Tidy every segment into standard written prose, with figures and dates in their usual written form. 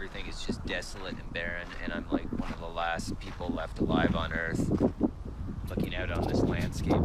Everything is just desolate and barren, and I'm like one of the last people left alive on Earth looking out on this landscape.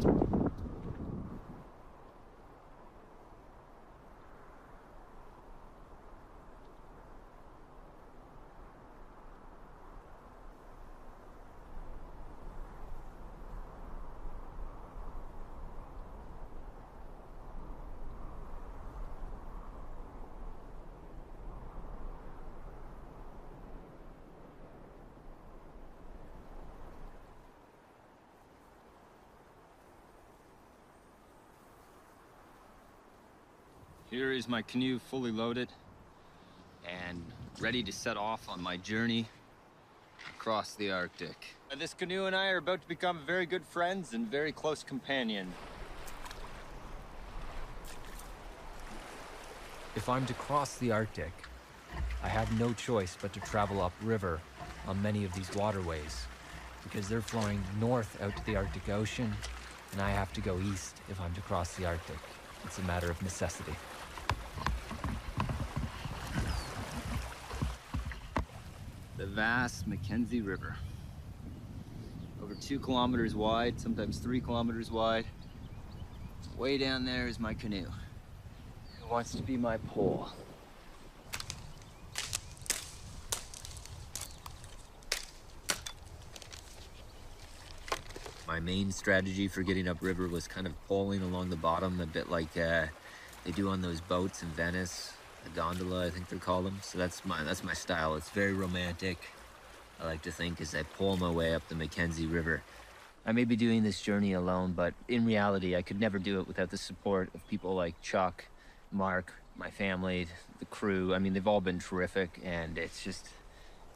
Here is my canoe fully loaded and ready to set off on my journey across the Arctic. This canoe and I are about to become very good friends and very close companions. If I'm to cross the Arctic, I have no choice but to travel upriver on many of these waterways because they're flowing north out to the Arctic Ocean, and I have to go east if I'm to cross the Arctic. It's a matter of necessity. The vast Mackenzie River. Over 2 kilometers wide, sometimes 3 kilometers wide. Way down there is my canoe. Who wants to be my pole? My main strategy for getting upriver was kind of poling along the bottom, a bit like they do on those boats in Venice. A gondola, I think they're called them. So that's my style. It's very romantic, I like to think, as I pole my way up the Mackenzie River. I may be doing this journey alone, but in reality, I could never do it without the support of people like Chuck, Mark, my family, the crew. I mean, they've all been terrific, and it's just,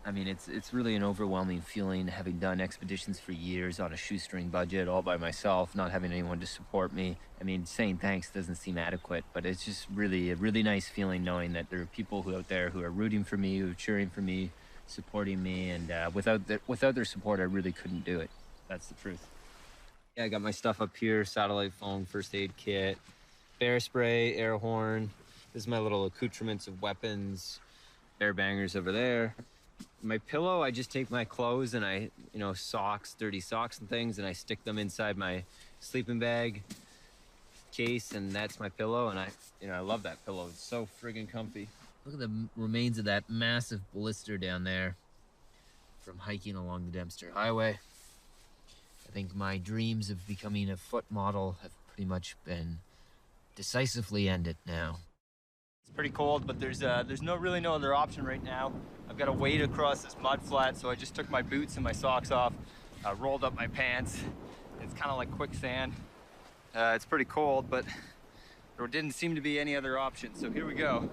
I mean, it's really an overwhelming feeling, having done expeditions for years on a shoestring budget all by myself, not having anyone to support me. I mean, saying thanks doesn't seem adequate, but it's just really a really nice feeling knowing that there are people out there who are rooting for me, who are cheering for me, supporting me, and without their support, I really couldn't do it. That's the truth. Yeah, I got my stuff up here: satellite phone, first aid kit, bear spray, air horn. This is my little accoutrements of weapons, bear bangers over there. My pillow, I just take my clothes and I, socks, dirty socks and things, and I stick them inside my sleeping bag case, and that's my pillow. And I love that pillow. It's so friggin' comfy. Look at the remains of that massive blister down there from hiking along the Dempster Highway. I think my dreams of becoming a foot model have pretty much been decisively ended now. It's pretty cold, but there's really no other option right now. I've got to wade across this mud flat, so I just took my boots and my socks off, rolled up my pants. It's kind of like quicksand. It's pretty cold, but there didn't seem to be any other option, so here we go.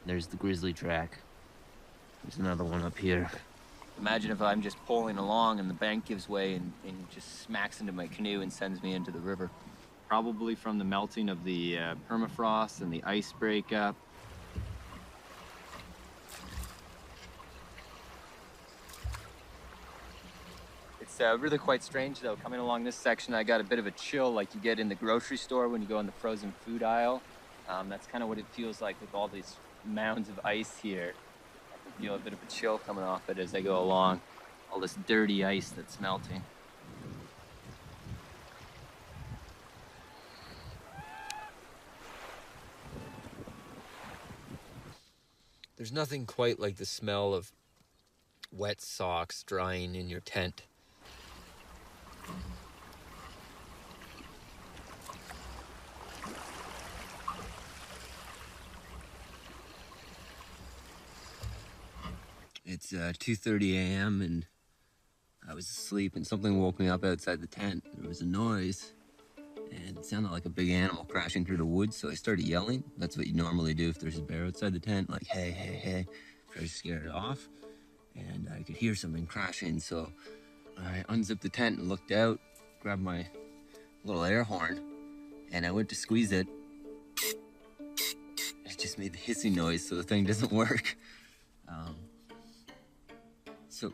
There's the grizzly track. There's another one up here. Imagine if I'm just poling along and the bank gives way and just smacks into my canoe and sends me into the river. Probably from the melting of the permafrost and the ice breakup. It's really quite strange though. Coming along this section, I got a bit of a chill like you get in the grocery store when you go in the frozen food aisle. That's kind of what it feels like with all these mounds of ice here. I can feel a bit of a chill coming off it as I go along. All this dirty ice that's melting. There's nothing quite like the smell of wet socks drying in your tent. It's 2:30 a.m. and I was asleep and something woke me up outside the tent. There was a noise and it sounded like a big animal crashing through the woods, so I started yelling. That's what you normally do if there's a bear outside the tent, like hey, hey, hey, try to scare it off. And I could hear something crashing, so I unzipped the tent and looked out, grabbed my little air horn, and I went to squeeze it, just made the hissing noise, so the thing doesn't work. So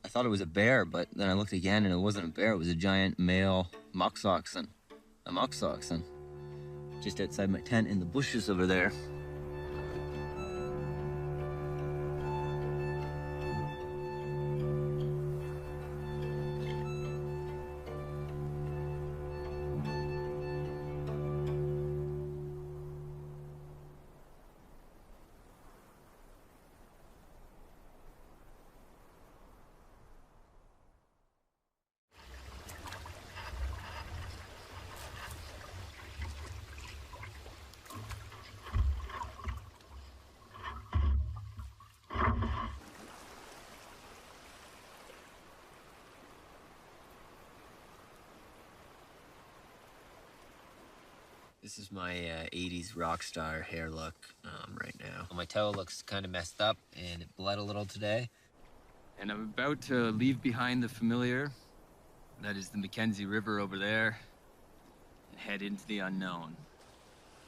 I thought it was a bear, but then I looked again and it wasn't a bear, it was a giant male musk oxen. A musk oxen. Just outside my tent in the bushes over there. This is my 80s rock star hair look right now. My toe looks kind of messed up and it bled a little today. And I'm about to leave behind the familiar, that is the Mackenzie River over there, and head into the unknown.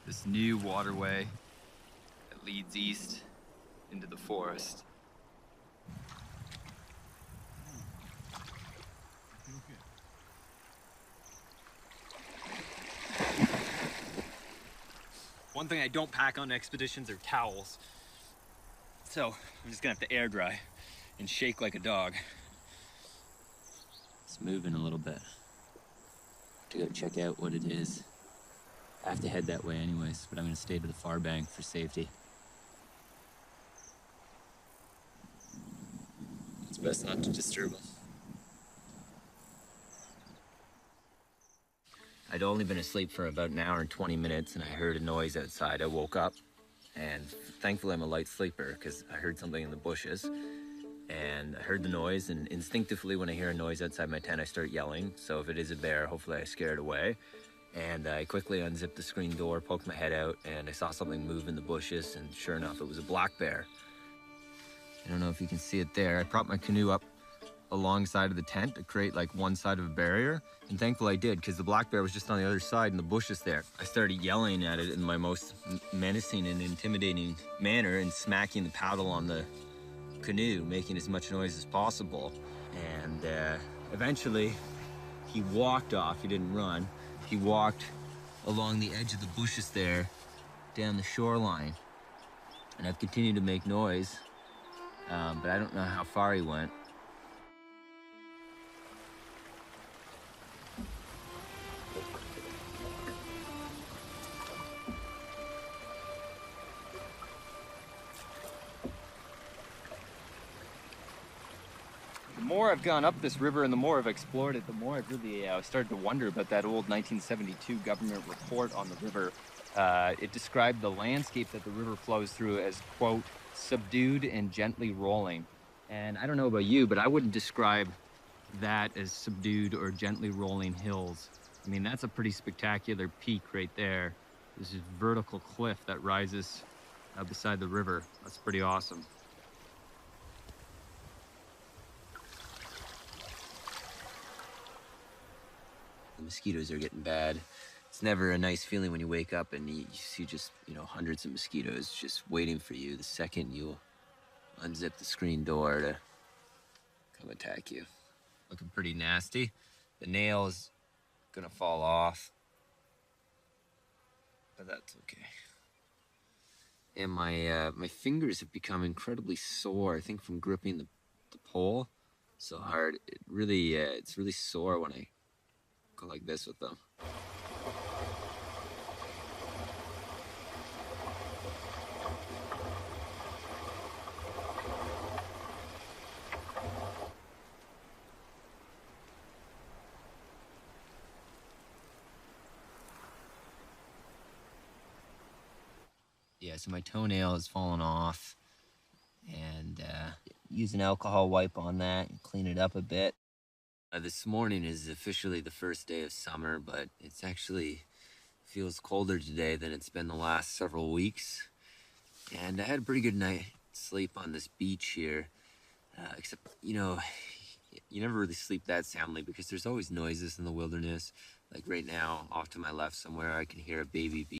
This new waterway that leads east into the forest. One thing I don't pack on expeditions are towels. So I'm just gonna have to air dry and shake like a dog. It's moving a little bit. To go check out what it is. I have to head that way anyways, but I'm gonna stay to the far bank for safety. It's best not to disturb us. I'd only been asleep for about an hour and 20 minutes and I heard a noise outside. I woke up and thankfully I'm a light sleeper because I heard something in the bushes and I heard the noise, and instinctively when I hear a noise outside my tent I start yelling. So if it is a bear, hopefully I scare it away. And I quickly unzipped the screen door, poked my head out, and I saw something move in the bushes, and sure enough it was a black bear. I don't know if you can see it there. I propped my canoe up alongside of the tent to create like one side of a barrier, and thankfully I did because the black bear was just on the other side in the bushes there. I started yelling at it in my most menacing and intimidating manner and smacking the paddle on the canoe, making as much noise as possible. And eventually he walked off. He didn't run. He walked along the edge of the bushes there down the shoreline, and I've continued to make noise, but I don't know how far he went. The more I've gone up this river and the more I've explored it, the more I've really started to wonder about that old 1972 government report on the river. It described the landscape that the river flows through as, quote, subdued and gently rolling. And I don't know about you, but I wouldn't describe that as subdued or gently rolling hills. I mean, that's a pretty spectacular peak right there. This is vertical cliff that rises beside the river. That's pretty awesome. The mosquitoes are getting bad. It's never a nice feeling when you wake up and you see just, hundreds of mosquitoes just waiting for you the second you unzip the screen door to come attack you. Looking pretty nasty. The nail is gonna fall off, but that's okay. And my fingers have become incredibly sore, I think from gripping the pole so hard. It's really sore when I go like this with them. Yeah, so my toenail has fallen off, and use an alcohol wipe on that and clean it up a bit. This morning is officially the first day of summer, but it's actually feels colder today than it's been the last several weeks. And I had a pretty good night's sleep on this beach here, except, you never really sleep that soundly because there's always noises in the wilderness. Like right now, off to my left somewhere, I can hear a baby bee.